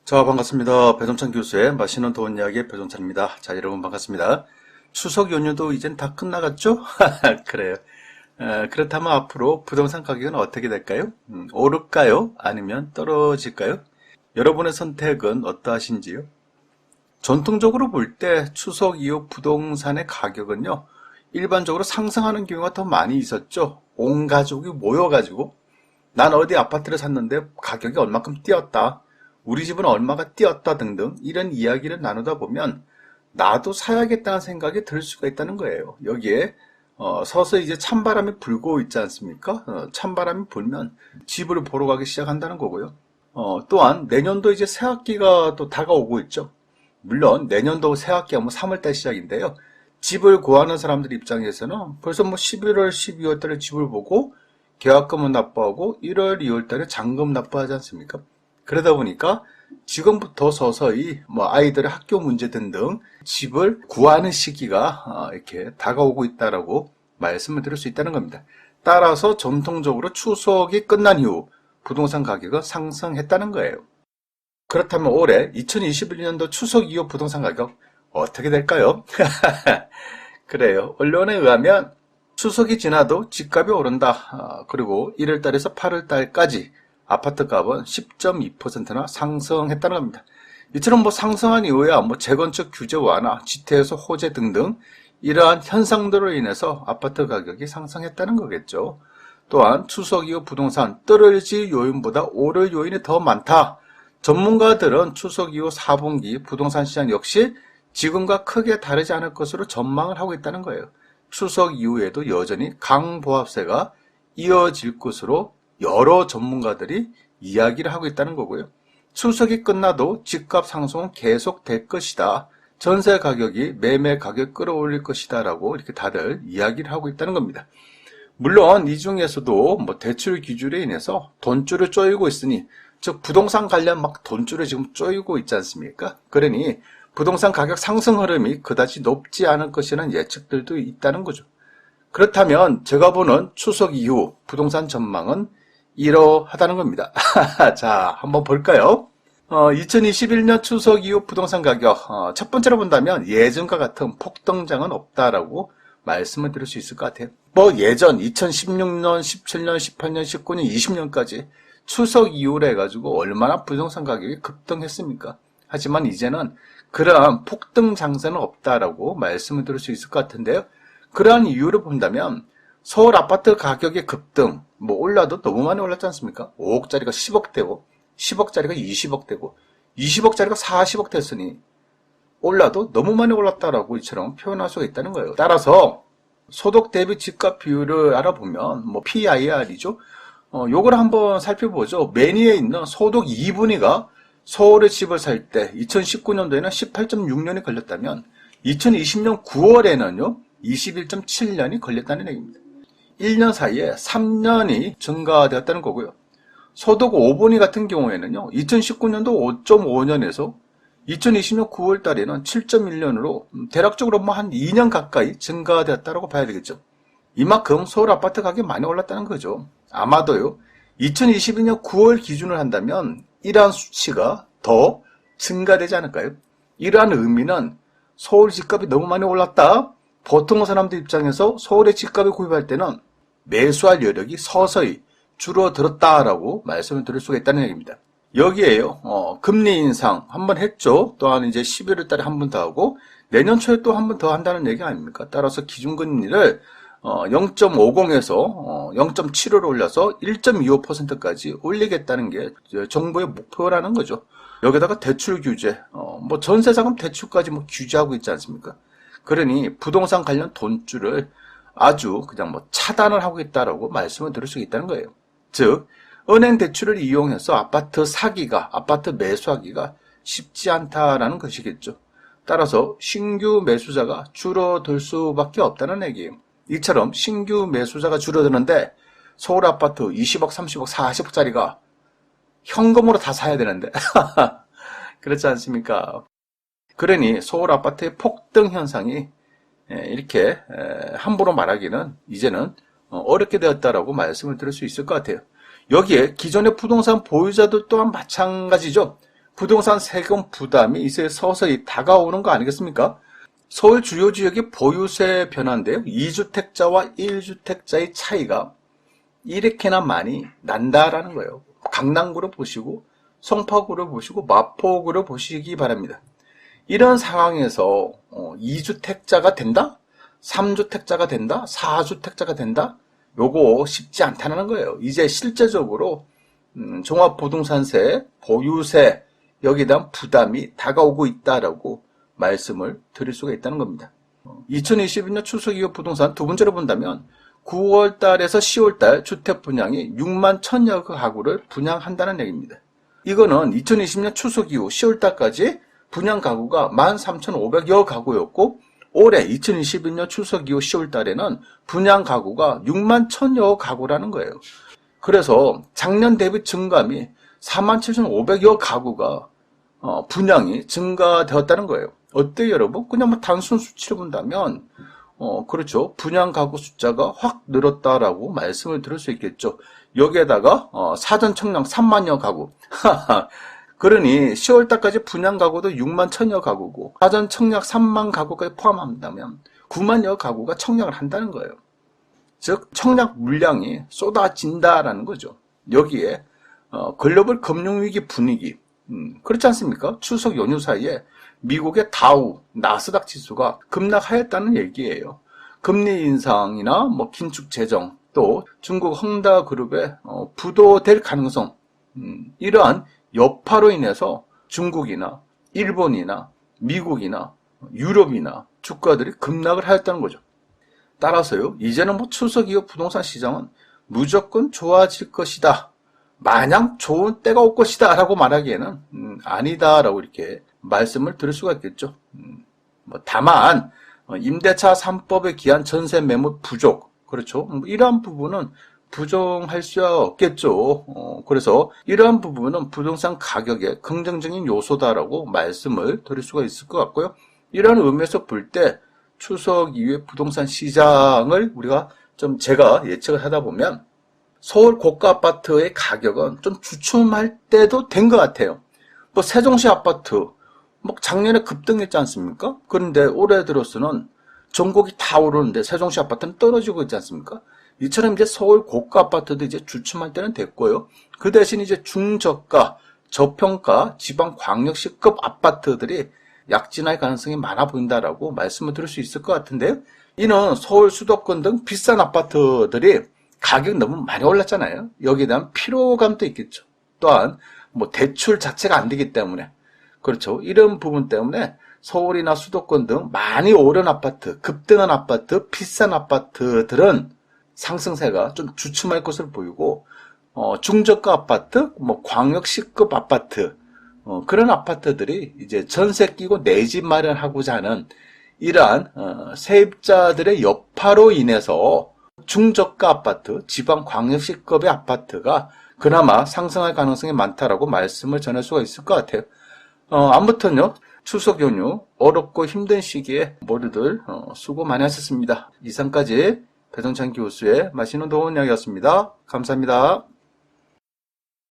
자, 반갑습니다. 배종찬 교수의 맛있는 돈 이야기의 배종찬입니다. 자, 여러분 반갑습니다. 추석 연휴도 이젠 다 끝나갔죠? 그래요. 그렇다면 앞으로 부동산 가격은 어떻게 될까요? 오를까요? 아니면 떨어질까요? 여러분의 선택은 어떠하신지요? 전통적으로 볼 때 추석 이후 부동산의 가격은요, 일반적으로 상승하는 경우가 더 많이 있었죠. 온 가족이 모여가지고 난 어디 아파트를 샀는데 가격이 얼마큼 뛰었다. 우리 집은 얼마가 뛰었다 등등 이런 이야기를 나누다 보면 나도 사야겠다는 생각이 들 수가 있다는 거예요. 여기에 서서히 이제 찬바람이 불고 있지 않습니까? 찬바람이 불면 집을 보러 가기 시작한다는 거고요. 또한 내년도 이제 새학기가 또 다가오고 있죠. 물론 내년도 새학기가 뭐 3월달 시작인데요. 집을 구하는 사람들 입장에서는 벌써 뭐 11월, 12월 달에 집을 보고 계약금은 납부하고 1월, 2월 달에 잔금 납부하지 않습니까? 그러다 보니까 지금부터 서서히 뭐 아이들의 학교 문제 등등 집을 구하는 시기가 이렇게 다가오고 있다라고 말씀을 드릴 수 있다는 겁니다. 따라서 전통적으로 추석이 끝난 이후 부동산 가격은 상승했다는 거예요. 그렇다면 올해 2021년도 추석 이후 부동산 가격 어떻게 될까요? 그래요. 언론에 의하면 추석이 지나도 집값이 오른다. 그리고 1월 달에서 8월 달까지 아파트 값은 10.2%나 상승했다는 겁니다. 이처럼 뭐 상승한 이후에 뭐 재건축 규제 완화, 지태에서 호재 등등 이러한 현상들로 인해서 아파트 가격이 상승했다는 거겠죠. 또한 추석 이후 부동산 떨어질 요인보다 오를 요인이 더 많다. 전문가들은 추석 이후 4분기 부동산 시장 역시 지금과 크게 다르지 않을 것으로 전망을 하고 있다는 거예요. 추석 이후에도 여전히 강보합세가 이어질 것으로 여러 전문가들이 이야기를 하고 있다는 거고요. 추석이 끝나도 집값 상승은 계속될 것이다. 전세 가격이 매매 가격 끌어올릴 것이다 라고 이렇게 다들 이야기를 하고 있다는 겁니다. 물론 이 중에서도 뭐 대출 기준에 인해서 돈줄을 쪼이고 있으니 즉 부동산 관련 막 돈줄을 지금 쪼이고 있지 않습니까? 그러니 부동산 가격 상승 흐름이 그다지 높지 않을 것이라는 예측들도 있다는 거죠. 그렇다면 제가 보는 추석 이후 부동산 전망은 이러하다는 겁니다. 자, 한번 볼까요? 2021년 추석 이후 부동산 가격 첫 번째로 본다면 예전과 같은 폭등장은 없다라고 말씀을 드릴 수 있을 것 같아요. 뭐 예전 2016년, 17년, 18년, 19년, 20년까지 추석 이후로 해가지고 얼마나 부동산 가격이 급등했습니까? 하지만 이제는 그러한 폭등 장세는 없다라고 말씀을 드릴 수 있을 것 같은데요. 그러한 이유를 본다면 서울 아파트 가격의 급등, 뭐 올라도 너무 많이 올랐지 않습니까? 5억짜리가 10억 되고 10억짜리가 20억 되고 20억짜리가 40억 됐으니 올라도 너무 많이 올랐다라고 이처럼 표현할 수가 있다는 거예요. 따라서 소득 대비 집값 비율을 알아보면 뭐 PIR이죠. 요걸 한번 살펴보죠. 매니에 있는 소득 2분위가 서울에 집을 살 때 2019년도에는 18.6년이 걸렸다면 2020년 9월에는요 21.7년이 걸렸다는 얘기입니다. 1년 사이에 3년이 증가되었다는 거고요. 소득 5분위 같은 경우에는요 2019년도 5.5년에서 2020년 9월 달에는 7.1년으로 대략적으로 뭐 한 2년 가까이 증가되었다고 봐야 되겠죠. 이만큼 서울 아파트 가격이 많이 올랐다는 거죠. 아마도요 2022년 9월 기준을 한다면 이러한 수치가 더 증가되지 않을까요? 이러한 의미는 서울 집값이 너무 많이 올랐다. 보통 사람들 입장에서 서울의 집값을 구입할 때는 매수할 여력이 서서히 줄어들었다라고 말씀을 드릴 수가 있다는 얘기입니다. 여기에요. 금리 인상 한 번 했죠. 또한 이제 11월 달에 한 번 더 하고 내년 초에 또 한 번 더 한다는 얘기 아닙니까? 따라서 기준금리를 0.50에서 0.75로 올려서 1.25%까지 올리겠다는 게 정부의 목표라는 거죠. 여기다가 대출 규제, 뭐 전세자금 대출까지 뭐 규제하고 있지 않습니까? 그러니 부동산 관련 돈줄을 아주 그냥 뭐 차단을 하고 있다라고 말씀을 드릴 수 있다는 거예요. 즉 은행 대출을 이용해서 아파트 사기가, 아파트 매수하기가 쉽지 않다라는 것이겠죠. 따라서 신규 매수자가 줄어들 수밖에 없다는 얘기예요. 이처럼 신규 매수자가 줄어드는데 서울 아파트 20억, 30억, 40억짜리가 현금으로 다 사야 되는데 그렇지 않습니까? 그러니 서울 아파트의 폭등 현상이 이렇게 함부로 말하기는 이제는 어렵게 되었다라고 말씀을 드릴 수 있을 것 같아요. 여기에 기존의 부동산 보유자들 또한 마찬가지죠. 부동산 세금 부담이 이제 서서히 다가오는 거 아니겠습니까? 서울 주요 지역의 보유세 변화인데요. 2주택자와 1주택자의 차이가 이렇게나 많이 난다라는 거예요. 강남구를 보시고 송파구를 보시고 마포구를 보시기 바랍니다. 이런 상황에서 2주택자가 된다? 3주택자가 된다? 4주택자가 된다? 요거 쉽지 않다는 거예요. 이제 실제적으로 종합부동산세, 보유세 여기에 대한 부담이 다가오고 있다라고 말씀을 드릴 수가 있다는 겁니다. 2022년 추석 이후 부동산 두 번째로 본다면 9월 달에서 10월 달 주택 분양이 6만 1000여 가구를 분양한다는 얘기입니다. 이거는 2020년 추석 이후 10월 달까지 분양 가구가 13,500여 가구였고 올해 2021년 추석 이후 10월 달에는 분양 가구가 6만 1000여 가구라는 거예요. 그래서 작년 대비 증감이 47,500여 가구가 분양이 증가되었다는 거예요. 어때요, 여러분? 그냥 뭐 단순 수치를 본다면 그렇죠. 분양 가구 숫자가 확 늘었다라고 말씀을 드릴 수 있겠죠. 여기에다가 사전 청약 3만여 가구. 그러니 10월 달까지 분양 가구도 6만 1000여 가구고 사전 청약 3만 가구까지 포함한다면 9만여 가구가 청약을 한다는 거예요. 즉 청약 물량이 쏟아진다라는 거죠. 여기에 글로벌 금융위기 분위기, 그렇지 않습니까? 추석 연휴 사이에 미국의 다우, 나스닥 지수가 급락하였다는 얘기예요. 금리 인상이나 뭐 긴축 재정, 또 중국 헝다그룹의 부도될 가능성, 이러한 여파로 인해서 중국이나 일본이나 미국이나 유럽이나 주가들이 급락을 하였다는 거죠. 따라서요, 이제는 뭐 추석 이후 부동산 시장은 무조건 좋아질 것이다, 마냥 좋은 때가 올 것이다 라고 말하기에는 아니다라고 이렇게 말씀을 드릴 수가 있겠죠. 뭐 다만 임대차 3법에 기한 전세 매물 부족, 그렇죠. 뭐 이러한 부분은 부정할 수 없겠죠. 그래서 이러한 부분은 부동산 가격의 긍정적인 요소다라고 말씀을 드릴 수가 있을 것 같고요. 이러한 의미에서 볼 때 추석 이후에 부동산 시장을 우리가 좀 제가 예측을 하다 보면 서울 고가 아파트의 가격은 좀 주춤할 때도 된 것 같아요. 뭐 세종시 아파트 뭐 작년에 급등했지 않습니까? 그런데 올해 들어서는 전국이 다 오르는데 세종시 아파트는 떨어지고 있지 않습니까? 이처럼 이제 서울 고가 아파트도 이제 주춤할 때는 됐고요. 그 대신 이제 중저가, 저평가, 지방 광역시급 아파트들이 약진할 가능성이 많아 보인다라고 말씀을 드릴 수 있을 것 같은데요. 이는 서울 수도권 등 비싼 아파트들이 가격이 너무 많이 올랐잖아요. 여기에 대한 피로감도 있겠죠. 또한 뭐 대출 자체가 안 되기 때문에, 그렇죠. 이런 부분 때문에 서울이나 수도권 등 많이 오른 아파트, 급등한 아파트, 비싼 아파트들은 상승세가 좀 주춤할 것으로 보이고, 중저가 아파트, 뭐 광역시급 아파트, 그런 아파트들이 이제 전세 끼고 내 집 마련하고자 하는 이러한 세입자들의 여파로 인해서 중저가 아파트, 지방 광역시급의 아파트가 그나마 상승할 가능성이 많다라고 말씀을 전할 수가 있을 것 같아요. 아무튼요, 추석 연휴 어렵고 힘든 시기에 모두들 수고 많이 하셨습니다. 이상까지 배종찬 교수의 맛있는 도움 이야기였습니다. 감사합니다.